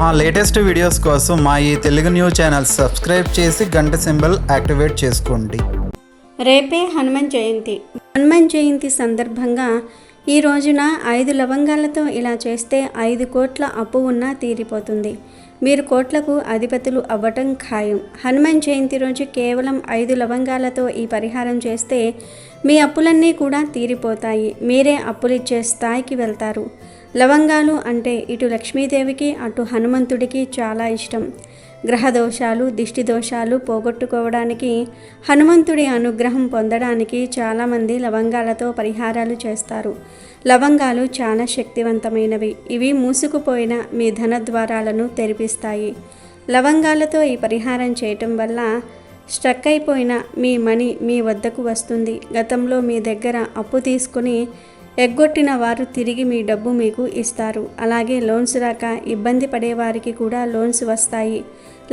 మా latest videos కోసం మా ఈ తెలుగు న్యూస్ ఛానల్ సబ్స్క్రైబ్ చేసి గంట సింబల్ యాక్టివేట్ చేసుకోండి. రేపే హనుమాన్ జయంతి. హనుమాన్ జయంతి సందర్భంగా ఈ రోజున 5 లవంగాలతో ఇలా చేస్తే 5 కోట్ల అప్పు ఉన్నా తీరిపోతుంది. మీరు కోట్లకు అధిపతులు అవ్వటం ఖాయం. హనుమాన్ జయంతి రోజు కేవలం 5 లవంగాలతో ఈ పరిహారం చేస్తే మీ అప్పులన్నీ కూడా తీరిపోతాయి. మీరే అప్పులిచ్చే స్థాయికి వెళ్తారు. లవంగాలు అంటే ఇటు లక్ష్మీదేవికి అటు హనుమంతుడికి చాలా ఇష్టం. గ్రహ దోషాలు, దిష్టి దోషాలు పోగొట్టుకోవడానికి, హనుమంతుడి అనుగ్రహం పొందడానికి చాలామంది లవంగాలతో పరిహారాలు చేస్తారు. లవంగాలు చాలా శక్తివంతమైనవి. ఇవి మూసుకుపోయిన మీ ధనద్వారాలను తెరిపిస్తాయి. లవంగాలతో ఈ పరిహారం చేయటం వల్ల స్ట్రక్ అయిపోయిన మీ మనీ మీ వద్దకు వస్తుంది. గతంలో మీ దగ్గర అప్పు తీసుకుని ఎగ్గొట్టిన వారు తిరిగి మీ డబ్బు మీకు ఇస్తారు. అలాగే లోన్స్ రాక ఇబ్బంది పడేవారికి కూడా లోన్స్ వస్తాయి.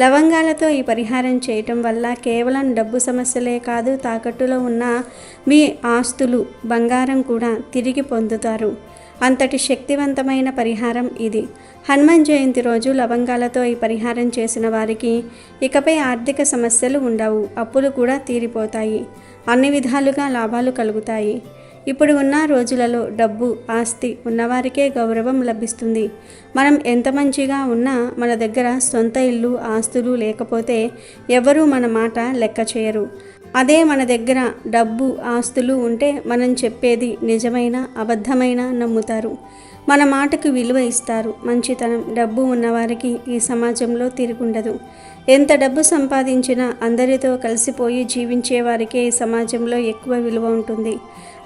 లవంగాలతో ఈ పరిహారం చేయటం వల్ల కేవలం డబ్బు సమస్యలే కాదు, తాకట్టులో ఉన్న మీ ఆస్తులు, బంగారం కూడా తిరిగి పొందుతారు. అంతటి శక్తివంతమైన పరిహారం ఇది. హనుమాన్ జయంతి రోజు లవంగాలతో ఈ పరిహారం చేసిన వారికి ఇకపై ఆర్థిక సమస్యలు ఉండవు. అప్పులు కూడా తీరిపోతాయి. అన్ని విధాలుగా లాభాలు కలుగుతాయి. ఇప్పుడు ఉన్న రోజులలో డబ్బు, ఆస్తి ఉన్నవారికే గౌరవం లభిస్తుంది. మనం ఎంత మంచిగా ఉన్నా మన దగ్గర సొంత ఇల్లు, ఆస్తులు లేకపోతే ఎవరూ మన మాట లెక్క చేయరు. అదే మన దగ్గర డబ్బు, ఆస్తులు ఉంటే మనం చెప్పేది నిజమైన అబద్ధమైన నమ్ముతారు. మన మాటకు విలువ ఇస్తారు. మంచితనం, డబ్బు ఉన్నవారికి ఈ సమాజంలో తిరుగుండదు. ఎంత డబ్బు సంపాదించినా అందరితో కలిసిపోయి జీవించే వారికే ఈ సమాజంలో ఎక్కువ విలువ ఉంటుంది.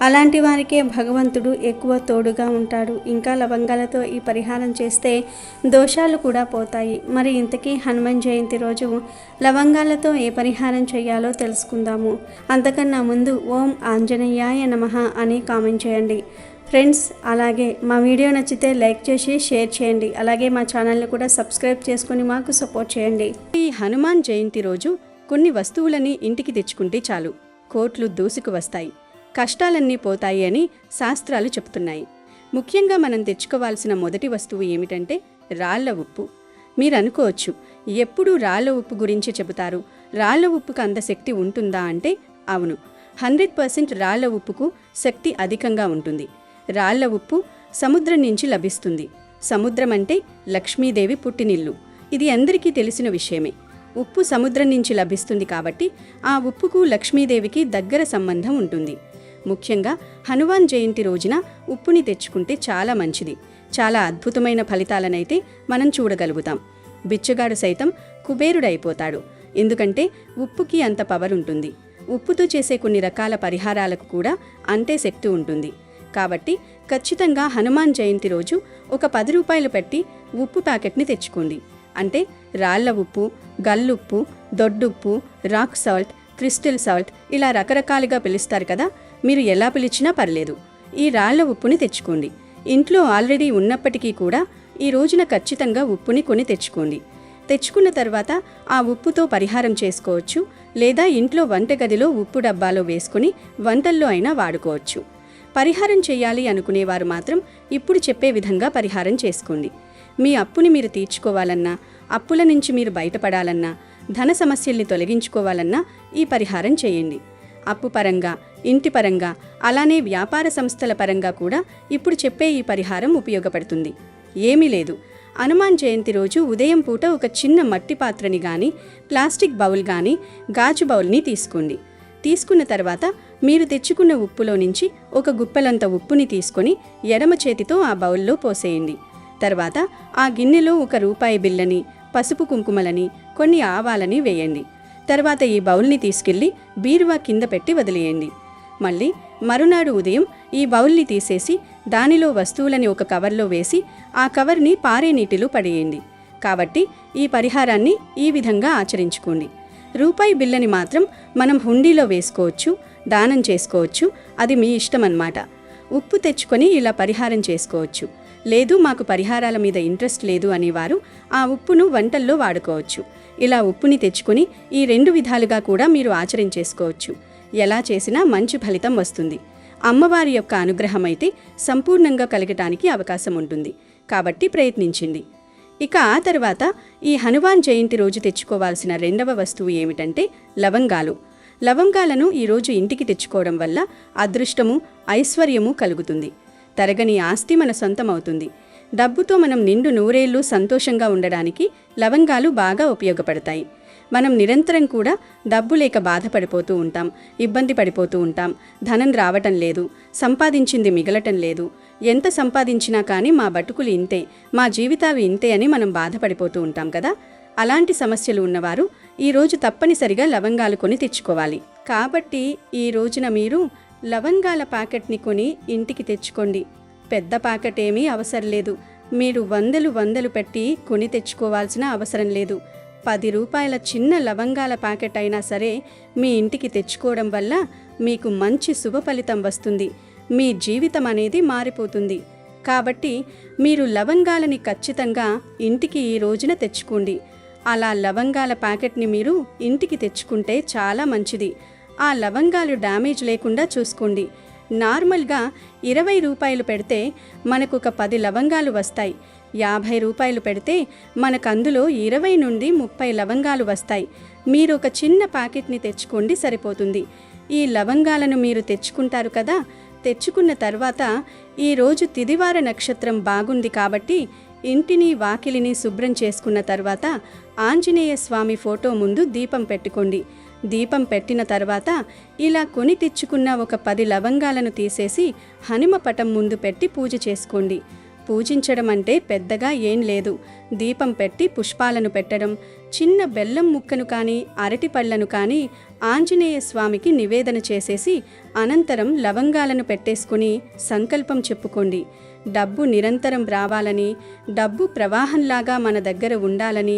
అలాంటి వారికే భగవంతుడు ఎక్కువ తోడుగా ఉంటాడు. ఇంకా లవంగాలతో ఈ పరిహారం చేస్తే దోషాలు కూడా పోతాయి. మరి ఇంతకీ హనుమాన్ జయంతి రోజు లవంగాలతో ఏ పరిహారం చేయాలో తెలుసుకుందాము. అంతకన్నా ముందు ఓం ఆంజనేయాయ నమః అని కామెంట్ చేయండి ఫ్రెండ్స్. అలాగే మా వీడియో నచ్చితే లైక్ చేసి షేర్ చేయండి. అలాగే మా ఛానల్ని కూడా సబ్స్క్రైబ్ చేసుకొని మాకు సపోర్ట్ చేయండి. ఈ హనుమాన్ జయంతి రోజు కొన్ని వస్తువులని ఇంటికి తెచ్చుకుంటే చాలు, కోట్లు దూసుకు వస్తాయి, కష్టాలన్నీ పోతాయి అని శాస్త్రాలు చెప్తున్నాయి. ముఖ్యంగా మనం తెచ్చుకోవాల్సిన మొదటి వస్తువు ఏమిటంటే రాళ్ల ఉప్పు. మీరు అనుకోవచ్చు, ఎప్పుడూ రాళ్ల ఉప్పు గురించి చెబుతారు, రాళ్ల ఉప్పుకు అంత శక్తి ఉంటుందా అంటే అవును, 100% రాళ్ల ఉప్పుకు శక్తి అధికంగా ఉంటుంది. రాళ్ల ఉప్పు సముద్రం నుంచి లభిస్తుంది. సముద్రం అంటే లక్ష్మీదేవి పుట్టినిల్లు. ఇది అందరికీ తెలిసిన విషయమే. ఉప్పు సముద్రం నుంచి లభిస్తుంది కాబట్టి ఆ ఉప్పుకు లక్ష్మీదేవికి దగ్గర సంబంధం ఉంటుంది. ముఖ్యంగా హనుమాన్ జయంతి రోజున ఉప్పుని తెచ్చుకుంటే చాలా మంచిది. చాలా అద్భుతమైన ఫలితాలనైతే మనం చూడగలుగుతాం. బిచ్చగాడు సైతం కుబేరుడైపోతాడు. ఎందుకంటే ఉప్పుకి అంత పవర్ ఉంటుంది. ఉప్పుతో చేసే కొన్ని రకాల పరిహారాలకు కూడా అంతే శక్తి ఉంటుంది. కాబట్టి ఖచ్చితంగా హనుమాన్ జయంతి రోజు ఒక 10 రూపాయలు పెట్టి ఉప్పు ప్యాకెట్ని తెచ్చుకోండి. అంటే రాళ్ల ఉప్పు, గల్లుప్పు, దొడ్డుప్పు, రాక్ సాల్ట్, క్రిస్టల్ సాల్ట్ ఇలా రకరకాలుగా పిలుస్తారు కదా, మీరు ఎలా పిలిచినా పర్లేదు. ఈ రాళ్ల ఉప్పుని తెచ్చుకోండి. ఇంట్లో ఆల్రెడీ ఉన్నప్పటికీ కూడా ఈ రోజున ఖచ్చితంగా ఉప్పుని కొని తెచ్చుకోండి. తెచ్చుకున్న తర్వాత ఆ ఉప్పుతో పరిహారం చేసుకోవచ్చు, లేదా ఇంట్లో వంటగదిలో ఉప్పు డబ్బాలో వేసుకుని వంటల్లో అయినా వాడుకోవచ్చు. పరిహారం చేయాలి అనుకునేవారు మాత్రం ఇప్పుడు చెప్పే విధంగా పరిహారం చేసుకోండి. మీ అప్పుని మీరు తీర్చుకోవాలన్నా, అప్పుల నుంచి మీరు బయటపడాలన్నా, ధన సమస్యల్ని తొలగించుకోవాలన్నా ఈ పరిహారం చేయండి. అప్పు పరంగా, ఇంటి పరంగా, అలానే వ్యాపార సంస్థల పరంగా కూడా ఇప్పుడు చెప్పే ఈ పరిహారం ఉపయోగపడుతుంది. ఏమీ లేదు, హనుమాన్ జయంతి రోజు ఉదయం పూట ఒక చిన్న మట్టి పాత్రని కానీ, ప్లాస్టిక్ బౌల్ కానీ, గాజు బౌల్ని తీసుకోండి. తీసుకున్న తర్వాత మీరు తెచ్చుకున్న ఉప్పులో నుంచి ఒక గుప్పెలంత ఉప్పుని తీసుకొని ఎడమ చేతితో ఆ బౌల్లో పోసేయండి. తర్వాత ఆ గిన్నెలో ఒక రూపాయి బిళ్ళని, పసుపు కుంకుమలని, కొన్ని ఆవాలని వేయండి. తర్వాత ఈ బౌల్ని తీసుకెళ్లి బీరువా కింద పెట్టి వదిలేయండి. మళ్ళీ మరునాడు ఉదయం ఈ బౌల్ని తీసేసి దానిలో వస్తువులని ఒక కవర్లో వేసి ఆ కవర్ని పారే నీటిలో పడేయండి. కాబట్టి ఈ పరిహారాన్ని ఈ విధంగా ఆచరించుకోండి. రూపాయి బిళ్ళని మాత్రం మనం హుండీలో వేసుకోవచ్చు, దానం చేసుకోవచ్చు, అది మీ ఇష్టం అన్నమాట. ఉప్పు తెచ్చుకొని ఇలా పరిహారం చేసుకోవచ్చు. లేదు మాకు పరిహారాల మీద ఇంట్రెస్ట్ లేదు అనేవారు ఆ ఉప్పును వంటల్లో వాడుకోవచ్చు. ఇలా ఉప్పుని తెచ్చుకొని ఈ 2 విధాలుగా కూడా మీరు ఆచరించేసుకోవచ్చు. ఎలా చేసినా మంచి ఫలితం వస్తుంది. అమ్మవారి యొక్క అనుగ్రహం అయితే సంపూర్ణంగా కలగటానికి అవకాశం ఉంటుంది. కాబట్టి ప్రయత్నించండి. ఇక ఆ తర్వాత ఈ హనుమాన్ జయంతి రోజు తెచ్చుకోవాల్సిన రెండవ వస్తువు ఏమిటంటే లవంగాలు. లవంగాలను ఈరోజు ఇంటికి తెచ్చుకోవడం వల్ల అదృష్టము, ఐశ్వర్యము కలుగుతుంది. తరగని ఆస్తి మన సొంతమవుతుంది. డబ్బుతో మనం నిండు నూరేళ్లు సంతోషంగా ఉండడానికి లవంగాలు బాగా ఉపయోగపడతాయి. మనం నిరంతరం కూడా డబ్బు లేక బాధపడిపోతూ ఉంటాం, ఇబ్బంది పడిపోతూ ఉంటాం. ధనం రావటం లేదు, సంపాదించింది మిగలటం లేదు, ఎంత సంపాదించినా కానీ మా బతుకులు ఇంతే, మా జీవితాలు ఇంతే అని మనం బాధపడిపోతూ ఉంటాం కదా. అలాంటి సమస్యలు ఉన్నవారు ఈరోజు తప్పనిసరిగా లవంగాలు కొని తెచ్చుకోవాలి. కాబట్టి ఈ రోజున మీరు లవంగాల ప్యాకెట్ని కొని ఇంటికి తెచ్చుకోండి. పెద్ద ప్యాకెట్ ఏమీ అవసరం లేదు. మీరు వందలు పెట్టి కొని తెచ్చుకోవాల్సిన అవసరం లేదు. 10 రూపాయల చిన్న లవంగాల ప్యాకెట్ అయినా సరే మీ ఇంటికి తెచ్చుకోవడం వల్ల మీకు మంచి శుభ ఫలితం వస్తుంది. మీ జీవితం అనేది మారిపోతుంది. కాబట్టి మీరు లవంగాలని ఖచ్చితంగా ఇంటికి ఈ రోజున తెచ్చుకోండి. అలా లవంగాల ప్యాకెట్ని మీరు ఇంటికి తెచ్చుకుంటే చాలా మంచిది. ఆ లవంగాలు డ్యామేజ్ లేకుండా చూసుకోండి. నార్మల్గా 20 రూపాయలు పెడితే మనకు ఒక 10 లవంగాలు వస్తాయి. 50 రూపాయలు పెడితే మనకు అందులో 20 నుండి 30 లవంగాలు వస్తాయి. మీరు ఒక చిన్న ప్యాకెట్ని తెచ్చుకోండి, సరిపోతుంది. ఈ లవంగాలను మీరు తెచ్చుకుంటారు కదా. తెచ్చుకున్న తర్వాత ఈరోజు తిదివార నక్షత్రం బాగుంది కాబట్టి ఇంటిని వాకిలిని శుభ్రం చేసుకున్న తర్వాత ఆంజనేయ స్వామి ఫోటో ముందు దీపం పెట్టుకోండి. దీపం పెట్టిన తర్వాత ఇలా కొని తెచ్చుకున్న ఒక 10 లవంగాలను తీసేసి హనుమ పటం ముందు పెట్టి పూజ చేసుకోండి. పూజించడం అంటే పెద్దగా ఏం లేదు. దీపం పెట్టి పుష్పాలను పెట్టడం, చిన్న బెల్లం ముక్కను కానీ అరటి పళ్ళను కానీ ఆంజనేయ స్వామికి నివేదన చేసేసి అనంతరం లవంగాలను పెట్టేసుకుని సంకల్పం చెప్పుకోండి. డబ్బు నిరంతరం రావాలని, డబ్బు ప్రవాహంలాగా మన దగ్గర ఉండాలని,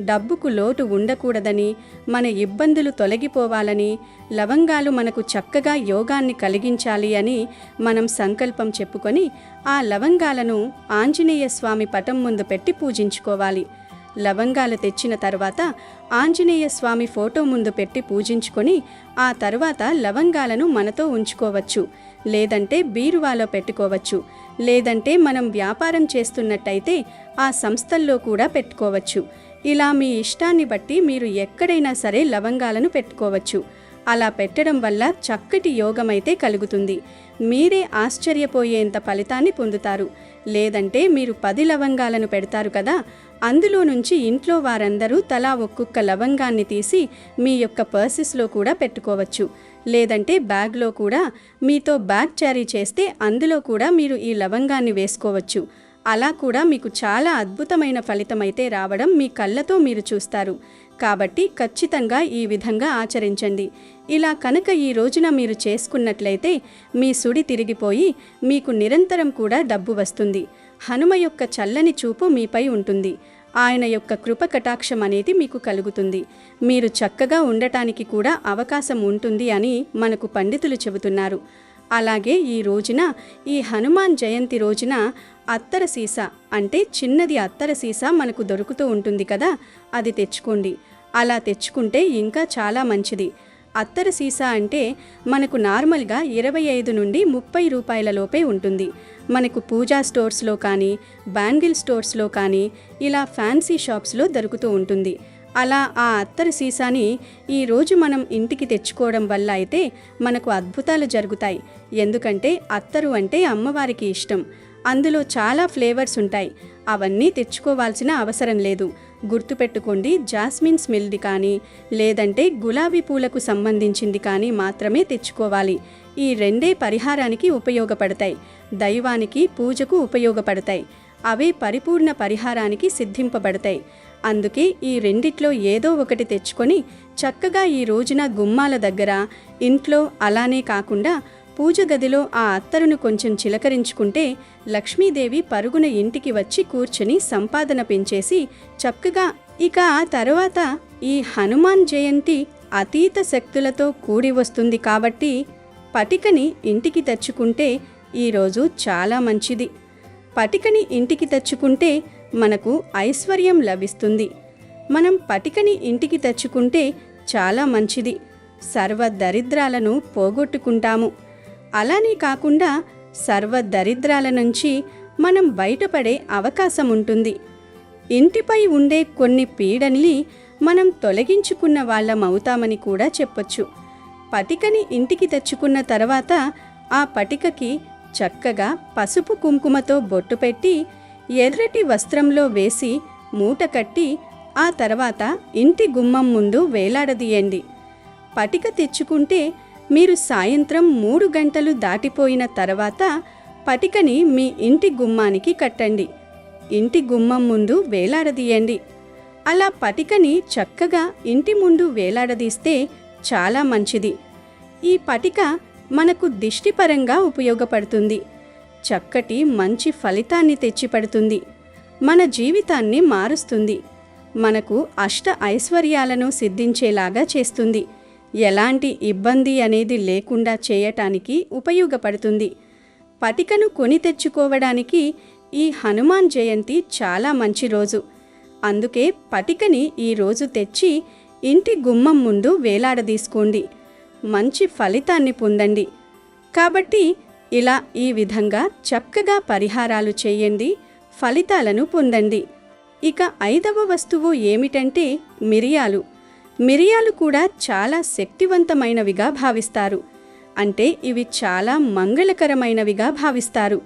డబ్బుకు లోటు ఉండకూడదని, మన ఇబ్బందులు తొలగిపోవాలని, లవంగాలు మనకు చక్కగా యోగాన్ని కలిగించాలి అని మనం సంకల్పం చెప్పుకొని ఆ లవంగాలను ఆంజనేయ స్వామి పటం ముందు పెట్టి పూజించుకోవాలి. లవంగాలు తెచ్చిన తర్వాత ఆంజనేయ స్వామి ఫోటో ముందు పెట్టి పూజించుకొని ఆ తర్వాత లవంగాలను మనతో ఉంచుకోవచ్చు. లేదంటే బీరువాలో పెట్టుకోవచ్చు. లేదంటే మనం వ్యాపారం చేస్తున్నట్టయితే ఆ సంస్థల్లో కూడా పెట్టుకోవచ్చు. ఇలా మీ ఇష్టాన్ని బట్టి మీరు ఎక్కడైనా సరే లవంగాలను పెట్టుకోవచ్చు. అలా పెట్టడం వల్ల చక్కటి యోగమైతే కలుగుతుంది. మీరే ఆశ్చర్యపోయేంత ఫలితాన్ని పొందుతారు. లేదంటే మీరు 10 లవంగాలను పెడతారు కదా, అందులో నుంచి ఇంట్లో వారందరూ తలా ఒక్కొక్క లవంగాన్ని తీసి మీ యొక్క పర్సెస్లో కూడా పెట్టుకోవచ్చు. లేదంటే బ్యాగ్లో కూడా మీతో బ్యాగ్ క్యారీ చేస్తే అందులో కూడా మీరు ఈ లవంగాన్ని వేసుకోవచ్చు. అలా కూడా మీకు చాలా అద్భుతమైన ఫలితం అయితే రావడం మీ కళ్ళతో మీరు చూస్తారు. కాబట్టి ఖచ్చితంగా ఈ విధంగా ఆచరించండి. ఇలా కనుక ఈ రోజున మీరు చేసుకున్నట్లయితే మీ సుడి తిరిగిపోయి మీకు నిరంతరం కూడా డబ్బు వస్తుంది. హనుమ యొక్క చల్లని చూపు మీపై ఉంటుంది. ఆయన యొక్క కృప కటాక్షం అనేది మీకు కలుగుతుంది. మీరు చక్కగా ఉండటానికి కూడా అవకాశం ఉంటుంది అని మనకు పండితులు చెబుతున్నారు. అలాగే ఈ రోజున ఈ హనుమాన్ జయంతి రోజున అత్తర సీసా అంటే చిన్నది అత్తర సీసా మనకు దొరుకుతూ ఉంటుంది కదా, అది తెచ్చుకోండి. అలా తెచ్చుకుంటే ఇంకా చాలా మంచిది. అత్తర సీసా అంటే మనకు నార్మల్గా 25 నుండి 30 రూపాయల లోపే ఉంటుంది. మనకు పూజా స్టోర్స్లో కానీ బ్యాంగిల్ స్టోర్స్లో కానీ ఇలా ఫ్యాన్సీ షాప్స్లో దొరుకుతూ ఉంటుంది. అలా ఆ అత్తర సీసాని ఈరోజు మనం ఇంటికి తెచ్చుకోవడం వల్ల అయితే మనకు అద్భుతాలు జరుగుతాయి. ఎందుకంటే అత్తరు అంటే అమ్మవారికి ఇష్టం. అందులో చాలా ఫ్లేవర్స్ ఉంటాయి. అవన్నీ తెచ్చుకోవాల్సిన అవసరం లేదు. గుర్తుపెట్టుకోండి, జాస్మిన్ స్మెల్ది కానీ లేదంటే గులాబీ పూలకు సంబంధించింది కానీ మాత్రమే తెచ్చుకోవాలి. ఈ రెండే పరిహారానికి ఉపయోగపడతాయి. దైవానికి పూజకు ఉపయోగపడతాయి. అవే పరిపూర్ణ పరిహారానికి సిద్ధింపబడతాయి. అందుకే ఈ రెండిట్లో ఏదో ఒకటి తెచ్చుకొని చక్కగా ఈ రోజున గుమ్మాల దగ్గర, ఇంట్లో, అలానే కాకుండా పూజ గదిలో ఆ అత్తరును కొంచెం చిలకరించుకుంటే లక్ష్మీదేవి పరుగున ఇంటికి వచ్చి కూర్చుని సంపాదన పెంచేసి చక్కగా. ఇక ఆ తర్వాత ఈ హనుమాన్ జయంతి అతీత శక్తులతో కూడి వస్తుంది కాబట్టి పటికని ఇంటికి తెచ్చుకుంటే ఈరోజు చాలా మంచిది. పటికని ఇంటికి తెచ్చుకుంటే మనకు ఐశ్వర్యం లభిస్తుంది. మనం పటికని ఇంటికి తెచ్చుకుంటే చాలా మంచిది. సర్వ దరిద్రాలను పోగొట్టుకుంటాము. అలానే కాకుండా సర్వ దరిద్రాల నుంచి మనం బయటపడే అవకాశం ఉంటుంది. ఇంటిపై ఉండే కొన్ని పీడల్ని మనం తొలగించుకున్న వాళ్ళమవుతామని కూడా చెప్పొచ్చు. పటికని ఇంటికి తెచ్చుకున్న తర్వాత ఆ పటికకి చక్కగా పసుపు కుంకుమతో బొట్టు పెట్టి ఎర్రటి వస్త్రంలో వేసి మూట కట్టి ఆ తర్వాత ఇంటి గుమ్మం ముందు వేలాడదీయండి. పటిక తెచ్చుకుంటే మీరు సాయంత్రం 3 గంటలు దాటిపోయిన తర్వాత పటికని మీ ఇంటి గుమ్మానికి కట్టండి. ఇంటి గుమ్మం ముందు వేలాడదీయండి. అలా పటికని చక్కగా ఇంటి ముందు వేలాడదీస్తే చాలా మంచిది. ఈ పటిక మనకు దిష్టిపరంగా ఉపయోగపడుతుంది. చక్కటి మంచి ఫలితాన్ని తెచ్చిపెడుతుంది. మన జీవితాన్ని మారుస్తుంది. మనకు అష్ట ఐశ్వర్యాలను సిద్ధించేలాగా చేస్తుంది. ఎలాంటి ఇబ్బంది అనేది లేకుండా చేయటానికి ఉపయోగపడుతుంది. పటికను కొని తెచ్చుకోవడానికి ఈ హనుమాన్ జయంతి చాలా మంచి రోజు. అందుకే పటికని ఈ రోజు తెచ్చి ఇంటి గుమ్మం ముందు వేలాడదీసుకోండి. మంచి ఫలితాన్ని పొందండి. కాబట్టి ఇలా ఈ విధంగా చక్కగా పరిహారాలు చేయండి, ఫలితాలను పొందండి. ఇక 5వ వస్తువు ఏమిటంటే మిరియాలు. మిరియాలు కూడా చాలా శక్తివంతమైనవిగా భావిస్తారు. అంటే ఇవి చాలా మంగళకరమైనవిగా భావిస్తారు.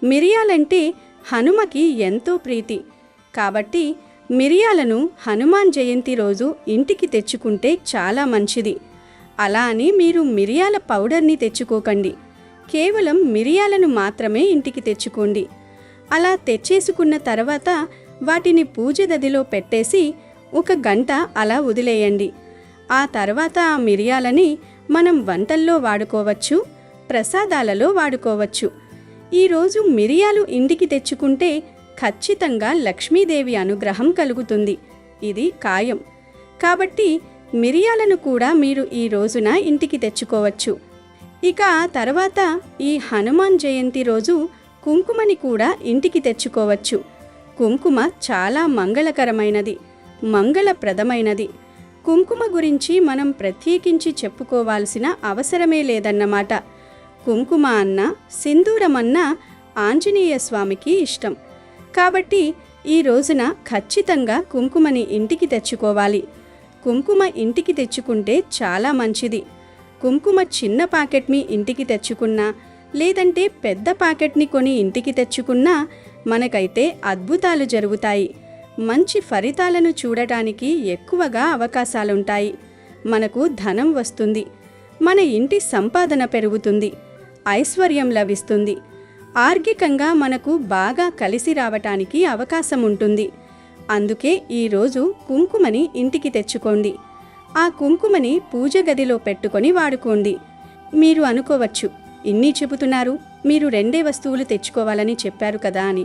మిరియాలంటే హనుమకి ఎంతో ప్రీతి. కాబట్టి మిరియాలను హనుమాన్ జయంతి రోజు ఇంటికి తెచ్చుకుంటే చాలా మంచిది. అలా అని మీరు మిరియాల పౌడర్ని తెచ్చుకోకండి. కేవలం మిరియాలను మాత్రమే ఇంటికి తెచ్చుకోండి. అలా తెచ్చేసుకున్న తర్వాత వాటిని పూజ గదిలో పెట్టేసి 1 గంట అలా వదిలేయండి. ఆ తర్వాత ఆ మిరియాలని మనం వంటల్లో వాడుకోవచ్చు, ప్రసాదాలలో వాడుకోవచ్చు. ఈరోజు మిరియాలు ఇంటికి తెచ్చుకుంటే ఖచ్చితంగా లక్ష్మీదేవి అనుగ్రహం కలుగుతుంది. ఇది ఖాయం. కాబట్టి మిరియాలను కూడా మీరు ఈ రోజున ఇంటికి తెచ్చుకోవచ్చు. ఇక ఆ తర్వాత ఈ హనుమాన్ జయంతి రోజు కుంకుమని కూడా ఇంటికి తెచ్చుకోవచ్చు. కుంకుమ చాలా మంగళకరమైనది, మంగళప్రదమైనది. కుంకుమ గురించి మనం ప్రత్యేకించి చెప్పుకోవాల్సిన అవసరమే లేదన్నమాట. కుంకుమ అన్న సింధూరమన్నా ఆంజనేయ స్వామికి ఇష్టం. కాబట్టి ఈ రోజున ఖచ్చితంగా కుంకుమని ఇంటికి తెచ్చుకోవాలి. కుంకుమ ఇంటికి తెచ్చుకుంటే చాలా మంచిది. కుంకుమ చిన్న ప్యాకెట్ని ఇంటికి తెచ్చుకున్నా లేదంటే పెద్ద ప్యాకెట్ని కొని ఇంటికి తెచ్చుకున్నా మనకైతే అద్భుతాలు జరుగుతాయి. మంచి ఫలితాలను చూడటానికి ఎక్కువగా అవకాశాలుంటాయి. మనకు ధనం వస్తుంది. మన ఇంటి సంపాదన పెరుగుతుంది. ఐశ్వర్యం లభిస్తుంది. ఆర్థికంగా మనకు బాగా కలిసి రావటానికి అవకాశం ఉంటుంది. అందుకే ఈరోజు కుంకుమని ఇంటికి తెచ్చుకోండి. ఆ కుంకుమని పూజ గదిలో పెట్టుకొని వాడుకోండి. మీరు అనుకోవచ్చు, ఇన్ని చెబుతున్నారు, మీరు 2 వస్తువులు తెచ్చుకోవాలని చెప్పారు కదా అని.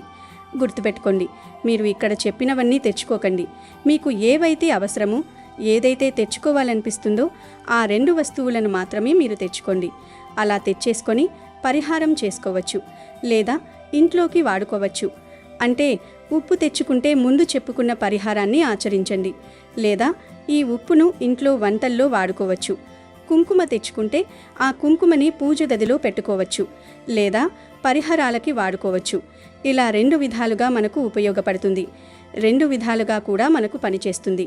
గుర్తుపెట్టుకోండి, మీరు ఇక్కడ చెప్పినవన్నీ తెచ్చుకోకండి. మీకు ఏవైతే అవసరమో, ఏదైతే తెచ్చుకోవాలనిపిస్తుందో ఆ 2 వస్తువులను మాత్రమే మీరు తెచ్చుకోండి. అలా తెచ్చేసుకొని పరిహారం చేసుకోవచ్చు, లేదా ఇంట్లోకి వాడుకోవచ్చు. అంటే ఉప్పు తెచ్చుకుంటే ముందు చెప్పుకున్న పరిహారాన్ని ఆచరించండి, లేదా ఈ ఉప్పును ఇంట్లో వంటల్లో వాడుకోవచ్చు. కుంకుమ తెచ్చుకుంటే ఆ కుంకుమని పూజ గదిలో పెట్టుకోవచ్చు, లేదా పరిహారాలకి వాడుకోవచ్చు. ఇలా 2 విధాలుగా మనకు ఉపయోగపడుతుంది. 2 విధాలుగా కూడా మనకు పనిచేస్తుంది.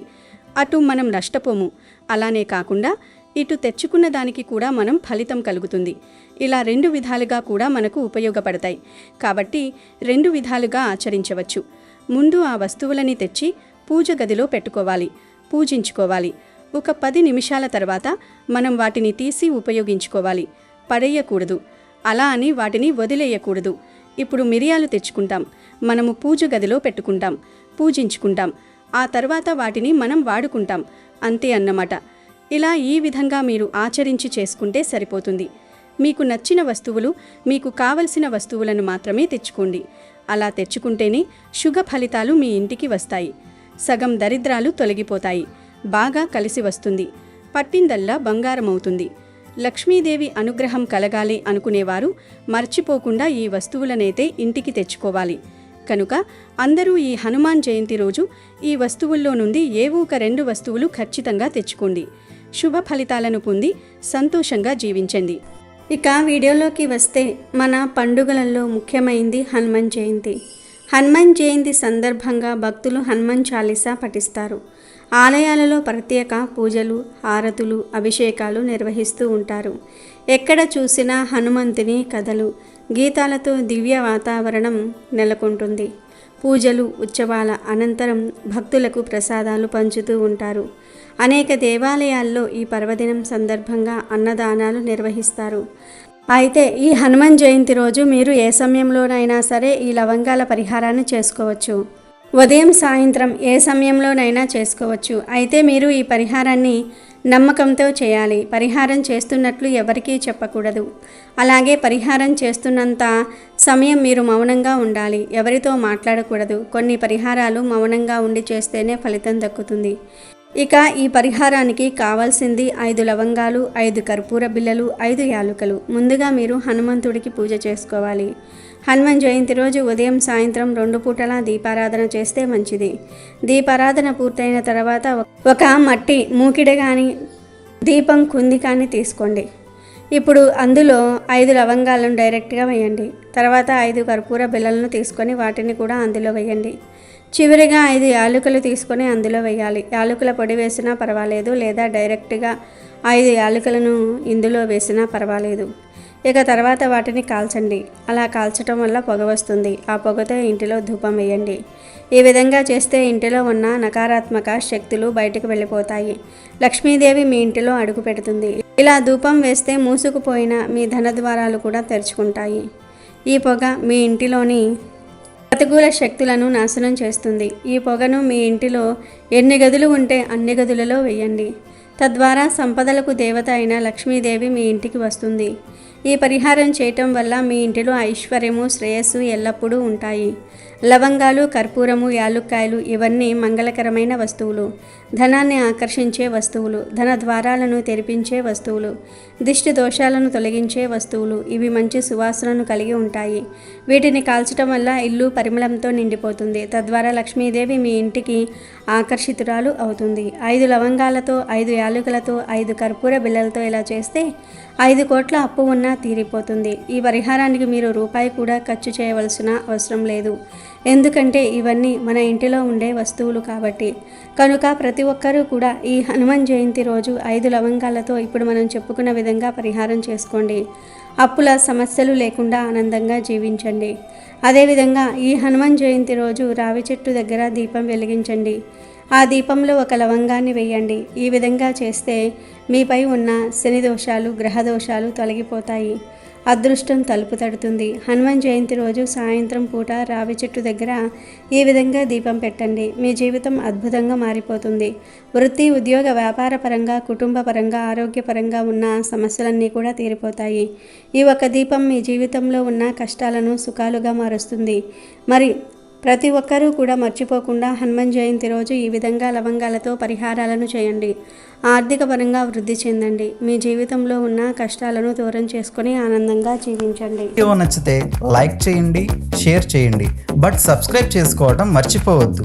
అటు మనం నష్టపోము, అలానే కాకుండా ఇటు తెచ్చుకున్న దానికి కూడా మనం ఫలితం కలుగుతుంది. ఇలా 2 విధాలుగా కూడా మనకు ఉపయోగపడతాయి. కాబట్టి 2 విధాలుగా ఆచరించవచ్చు. ముందు ఆ వస్తువులని తెచ్చి పూజ గదిలో పెట్టుకోవాలి, పూజించుకోవాలి. ఒక 10 నిమిషాల తర్వాత మనం వాటిని తీసి ఉపయోగించుకోవాలి, పడేయకూడదు. అలా అని వాటిని వదిలేయకూడదు. ఇప్పుడు మిరియాలు తెచ్చుకుంటాం, మనము పూజ గదిలో పెట్టుకుంటాం, పూజించుకుంటాం. ఆ తర్వాత వాటిని మనం వాడుకుంటాం, అంతే అన్నమాట. ఇలా ఈ విధంగా మీరు ఆచరించి చేసుకుంటే సరిపోతుంది. మీకు నచ్చిన వస్తువులు, మీకు కావలసిన వస్తువులను మాత్రమే తెచ్చుకోండి. అలా తెచ్చుకుంటేనే శుభ ఫలితాలు మీ ఇంటికి వస్తాయి. సగం దరిద్రాలు తొలగిపోతాయి, బాగా కలిసి వస్తుంది. పట్టిందల్లా బంగారం అవుతుంది. లక్ష్మీదేవి అనుగ్రహం కలగాలి అనుకునేవారు మర్చిపోకుండా ఈ వస్తువులనైతే ఇంటికి తెచ్చుకోవాలి. కనుక అందరూ ఈ హనుమాన్ జయంతి రోజు ఈ వస్తువుల్లో నుండి ఏవో ఒక 2 వస్తువులు ఖచ్చితంగా తెచ్చుకోండి. శుభ ఫలితాలను పొంది సంతోషంగా జీవించండి. ఇక వీడియోలోకి వస్తే మన పండుగలలో ముఖ్యమైంది హనుమాన్ జయంతి. హనుమాన్ జయంతి సందర్భంగా భక్తులు హనుమాన్ చాలీసా పఠిస్తారు. ఆలయాలలో ప్రత్యేక పూజలు, హారతులు, అభిషేకాలు నిర్వహిస్తూ ఉంటారు. ఎక్కడ చూసినా హనుమంతుని కథలు, గీతాలతో దివ్య వాతావరణం నెలకొంటుంది. పూజలు, ఉత్సవాల అనంతరం భక్తులకు ప్రసాదాలు పంచుతూ ఉంటారు. అనేక దేవాలయాల్లో ఈ పర్వదినం సందర్భంగా అన్నదానాలు నిర్వహిస్తారు. అయితే ఈ హనుమాన్ జయంతి రోజు మీరు ఏ సమయంలోనైనా సరే ఈ లవంగాల పరిహారాన్ని చేసుకోవచ్చు. ఉదయం, సాయంత్రం ఏ సమయంలోనైనా చేసుకోవచ్చు. అయితే మీరు ఈ పరిహారాన్ని నమ్మకంతో చేయాలి. పరిహారం చేస్తున్నట్లు ఎవరికీ చెప్పకూడదు. అలాగే పరిహారం చేస్తున్నంత సమయం మీరు మౌనంగా ఉండాలి. ఎవరితో మాట్లాడకూడదు. కొన్ని పరిహారాలు మౌనంగా ఉండి చేస్తేనే ఫలితం దక్కుతుంది. ఇక ఈ పరిహారానికి కావాల్సింది 5 లవంగాలు, 5 కర్పూర బిళ్ళలు, 5 యాలకులు. ముందుగా మీరు హనుమంతుడికి పూజ చేసుకోవాలి. హనుమాన్ జయంతి రోజు ఉదయం, సాయంత్రం 2 పూటలా దీపారాధన చేస్తే మంచిది. దీపారాధన పూర్తయిన తర్వాత ఒక మట్టి మూకిడ కానీ, దీపం కుంది కానీ తీసుకోండి. ఇప్పుడు అందులో 5 లవంగాలను డైరెక్ట్గా వేయండి. తర్వాత 5 కర్పూర బిళ్ళలను తీసుకొని వాటిని కూడా అందులో వేయండి. చివరిగా 5 యాలకులు తీసుకొని అందులో వేయాలి. యాలకుల పొడి వేసినా పర్వాలేదు, లేదా డైరెక్ట్గా 5 యాలకులను ఇందులో వేసినా పర్వాలేదు. ఇక తర్వాత వాటిని కాల్చండి. అలా కాల్చడం వల్ల పొగ వస్తుంది. ఆ పొగతో ఇంటిలో ధూపం వేయండి. ఈ విధంగా చేస్తే ఇంటిలో ఉన్న నకారాత్మక శక్తులు బయటకు వెళ్ళిపోతాయి. లక్ష్మీదేవి మీ ఇంటిలో అడుగు పెడుతుంది. ఇలా ధూపం వేస్తే మూసుకుపోయిన మీ ధన ద్వారాలు కూడా తెరుచుకుంటాయి. ఈ పొగ మీ ఇంటిలోని ప్రతికూల శక్తులను నాశనం చేస్తుంది. ఈ పొగను మీ ఇంటిలో ఎన్ని గదులు ఉంటే అన్ని గదులలో వేయండి. తద్వారా సంపదలకు దేవత అయిన లక్ష్మీదేవి మీ ఇంటికి వస్తుంది. ఈ పరిహారం చేయటం వల్ల మీ ఇంటిలో ఐశ్వర్యము, శ్రేయస్సు ఎల్లప్పుడూ ఉంటాయి. లవంగాలు, కర్పూరము, యాలుక్కాయలు ఇవన్నీ మంగళకరమైన వస్తువులు, ధనాన్ని ఆకర్షించే వస్తువులు, ధన ద్వారాలను తెరిపించే వస్తువులు, దిష్టి దోషాలను తొలగించే వస్తువులు. ఇవి మంచి సువాసనను కలిగి ఉంటాయి. వీటిని కాల్చడం వల్ల ఇల్లు పరిమళంతో నిండిపోతుంది. తద్వారా లక్ష్మీదేవి మీ ఇంటికి ఆకర్షితురాలు అవుతుంది. 5 లవంగాలతో, 5 యాలకులతో, 5 కర్పూర బిళ్ళలతో ఇలా చేస్తే 5 కోట్ల అప్పు ఉన్నా తీరిపోతుంది. ఈ పరిహారానికి మీరు రూపాయి కూడా ఖర్చు చేయవలసిన అవసరం లేదు. ఎందుకంటే ఇవన్నీ మన ఇంటిలో ఉండే వస్తువులు కాబట్టి. కనుక ప్రతి ఒక్కరూ కూడా ఈ హనుమాన్ జయంతి రోజు 5 లవంగాలతో ఇప్పుడు మనం చెప్పుకున్న విధంగా పరిహారం చేసుకోండి. అప్పుల సమస్యలు లేకుండా ఆనందంగా జీవించండి. అదేవిధంగా ఈ హనుమాన్ జయంతి రోజు రావి చెట్టు దగ్గర దీపం వెలిగించండి. ఆ దీపంలో ఒక లవంగాన్ని వేయండి. ఈ విధంగా చేస్తే మీపై ఉన్న శని దోషాలు, గ్రహ దోషాలు తొలగిపోతాయి. అదృష్టం తలుపు తడుతుంది. హనుమాన్ జయంతి రోజు సాయంత్రం పూట రావి చెట్టు దగ్గర ఈ విధంగా దీపం పెట్టండి. మీ జీవితం అద్భుతంగా మారిపోతుంది. వృత్తి, ఉద్యోగ, వ్యాపార పరంగా, కుటుంబ పరంగా, ఆరోగ్యపరంగా ఉన్న సమస్యలన్నీ కూడా తీరిపోతాయి. ఈ ఒక్క దీపం మీ జీవితంలో ఉన్న కష్టాలను సుఖాలుగా మారుస్తుంది. మరి ప్రతి ఒక్కరూ కూడా మర్చిపోకుండా హనుమాన్ జయంతి రోజు ఈ విధంగా లవంగాలతో పరిహారాలను చేయండి. ఆర్థిక పరంగా వృద్ధి చెందండి. మీ జీవితంలో ఉన్న కష్టాలను దూరం చేసుకొని ఆనందంగా జీవించండి. వీడియో నచ్చితే లైక్ చేయండి, షేర్ చేయండి, బట్ సబ్స్క్రైబ్ చేసుకోవడం మర్చిపోవద్దు.